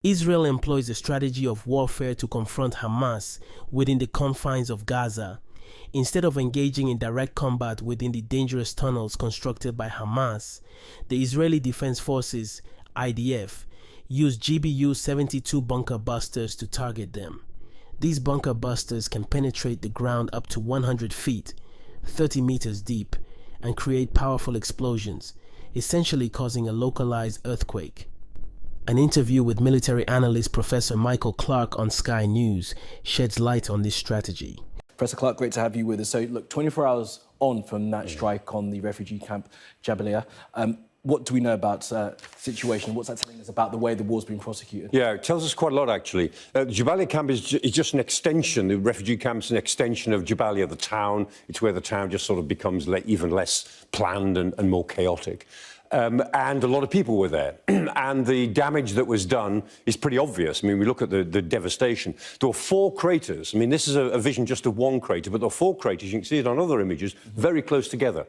Israel employs a strategy of warfare to confront Hamas within the confines of Gaza. Instead of engaging in direct combat within the dangerous tunnels constructed by Hamas, the Israeli Defense Forces, IDF, use GBU-72 bunker busters to target them. These bunker busters can penetrate the ground up to 100 feet, 30 meters deep, and create powerful explosions, essentially causing a localized earthquake. An interview with military analyst Professor Michael Clark on Sky News sheds light on this strategy. Professor Clark, great to have you with us. So, look, 24 hours on from that strike on the refugee camp Jabaliar, what do we know about the situation? What's that telling us about the way the war's been prosecuted? Yeah, it tells us quite a lot, actually. The Jabaliar camp is just an extension. The refugee camp is an extension of Jabaliar, the town. It's where the town just sort of becomes even less planned and more chaotic. And a lot of people were there. And the damage that was done is pretty obvious. I mean, we look at the devastation. There were 4 craters. I mean, this is a vision just of one crater, but there were 4 craters. You can see it on other images, very close together.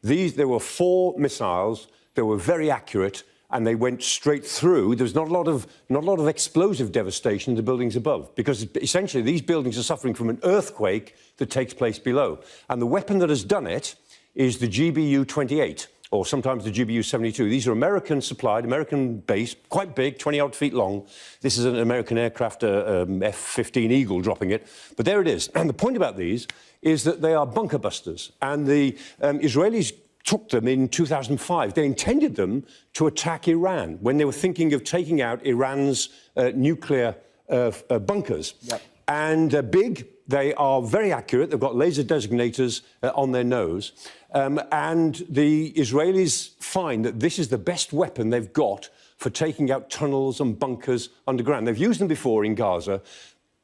There were 4 missiles. They were very accurate, and they went straight through. There's not a lot of explosive devastation in the buildings above, because essentially these buildings are suffering from an earthquake that takes place below. And the weapon that has done it is the GBU-28, or sometimes the GBU-72. These are American-supplied, American-based, quite big, 20-odd feet long. This is an American aircraft, F-15 Eagle, dropping it. But there it is. And the point about these is that they are bunker busters. And the Israelis took them in 2005. They intended them to attack Iran when they were thinking of taking out Iran's nuclear bunkers. Yep. And they're big. They are very accurate. They've got laser designators on their nose. And the Israelis find that this is the best weapon they've got for taking out tunnels and bunkers underground. They've used them before in Gaza.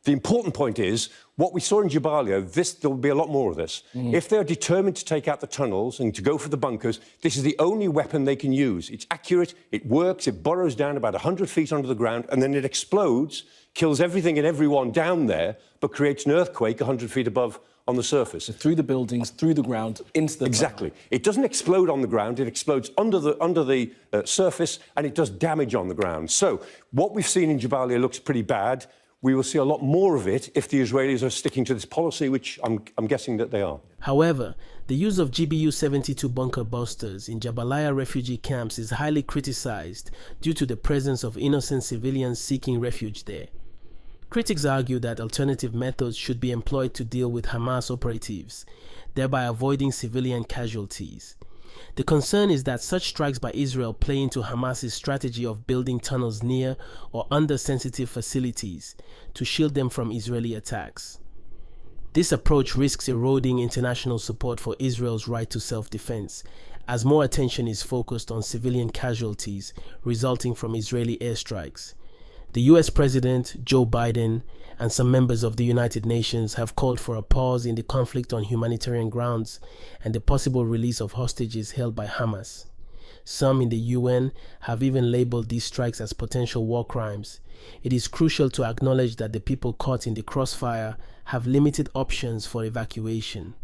The important point is, what we saw in Jabaliar, there'll be a lot more of this. If they're determined to take out the tunnels and to go for the bunkers, this is the only weapon they can use. It's accurate, it works, it burrows down about 100 feet under the ground, and then it explodes, kills everything and everyone down there, but creates an earthquake 100 feet above on the surface. So through the buildings, through the ground, into the... Exactly. It doesn't explode on the ground, it explodes under the surface, and it does damage on the ground. So what we've seen in Jabaliar looks pretty bad. We will see a lot more of it if the Israelis are sticking to this policy, which I'm guessing that they are. However, the use of GBU-72 bunker busters in Jabaliar refugee camps is highly criticized due to the presence of innocent civilians seeking refuge there. Critics argue that alternative methods should be employed to deal with Hamas operatives, thereby avoiding civilian casualties. The concern is that such strikes by Israel play into Hamas's strategy of building tunnels near or under sensitive facilities to shield them from Israeli attacks. This approach risks eroding international support for Israel's right to self-defense, as more attention is focused on civilian casualties resulting from Israeli airstrikes. The US President, Joe Biden, and some members of the United Nations have called for a pause in the conflict on humanitarian grounds and the possible release of hostages held by Hamas. Some in the UN have even labeled these strikes as potential war crimes. It is crucial to acknowledge that the people caught in the crossfire have limited options for evacuation.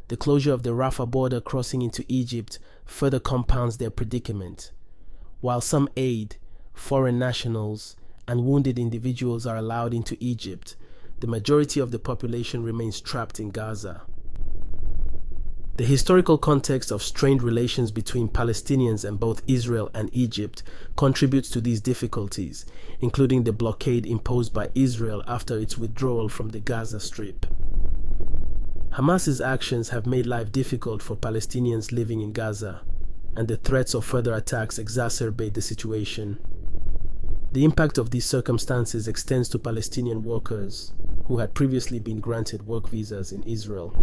The closure of the Rafah border crossing into Egypt further compounds their predicament. While some aid, foreign nationals, and wounded individuals are allowed into Egypt, the majority of the population remains trapped in Gaza. The historical context of strained relations between Palestinians and both Israel and Egypt contributes to these difficulties, including the blockade imposed by Israel after its withdrawal from the Gaza Strip. Hamas's actions have made life difficult for Palestinians living in Gaza, and the threats of further attacks exacerbate the situation. The impact of these circumstances extends to Palestinian workers who had previously been granted work visas in Israel,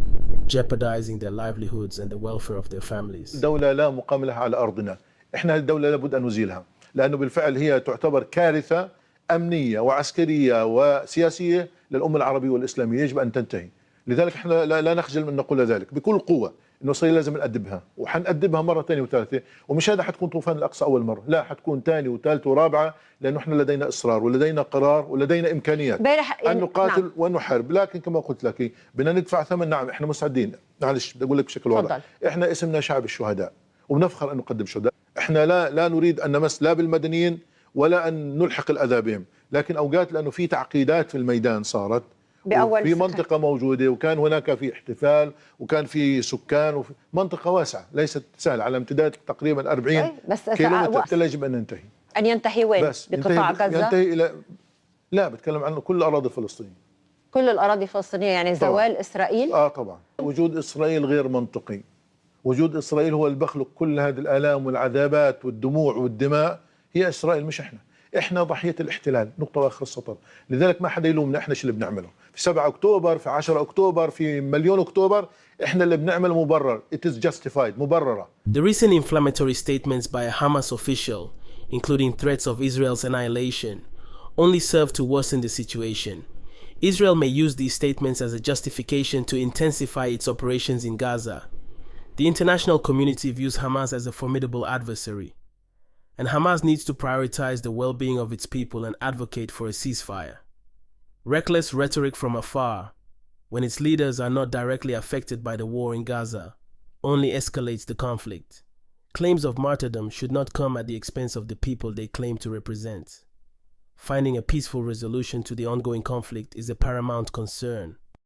jeopardizing their livelihoods and the welfare of their families. دولة لا مقام لها على أرضنا. إحنا الدولة لابد أن نزيلها، لأنه بالفعل هي تعتبر كارثة أمنية وعسكرية وسياسية للأمة العربية والإسلامية، يجب أن تنتهي. لذلك إحنا لا نخجل من نقول ذلك بكل قوة، إنه إسرائيل لازم نأدبها، وحنأدبها مرة ثانية وثالثة، ومش هذا حتكون طوفان الأقصى أول مرة، لا حتكون ثانية وثالثة ورابعة، لأنه إحنا لدينا إصرار ولدينا قرار ولدينا إمكانيات أن نقاتل نعم. ونحارب، لكن كما قلت لك بدنا ندفع ثمن. نعم إحنا مستعدين، معلش بدي أقول لك بشكل واضح، إحنا اسمنا شعب الشهداء وبنفخر أن نقدم شهداء. إحنا لا نريد أن نمس لا بالمدنيين ولا أن نلحق الأذى بهم، لكن أوقات لأنه في تعقيدات في الميدان صارت في منطقة موجودة، وكان هناك في احتفال وكان في سكان وفي منطقة واسعة ليست سهلة على امتداد تقريبا 40 كيلومتر. يجب أن ننتهي. أن ينتهي وين؟ بس بقطاع غزة؟ ينتهي إلى لا، بتكلم عنه كل الأراضي الفلسطينية. كل الأراضي الفلسطينية يعني زوال طبعا. إسرائيل؟ طبعا. وجود إسرائيل غير منطقي. وجود إسرائيل هو اللي بخلق كل هذه الآلام والعذابات والدموع والدماء. هي إسرائيل مش إحنا ضحية الاحتلال، نقطة وآخر السطر. لذلك ما حدا يلومنا، إحنا شو اللي بنعمله في 7 أكتوبر، في 10 أكتوبر، في مليون أكتوبر. إحنا اللي بنعمل مبرر. It is justified. مبررة. The recent inflammatory statements by a Hamas official, including threats of Israel's annihilation, only serve to worsen the situation. Israel may use these statements as a justification to intensify its operations in Gaza. The international community views Hamas as a formidable adversary, and Hamas needs to prioritize the well-being of its people and advocate for a ceasefire. Reckless rhetoric from afar, when its leaders are not directly affected by the war in Gaza, only escalates the conflict. Claims of martyrdom should not come at the expense of the people they claim to represent. Finding a peaceful resolution to the ongoing conflict is a paramount concern.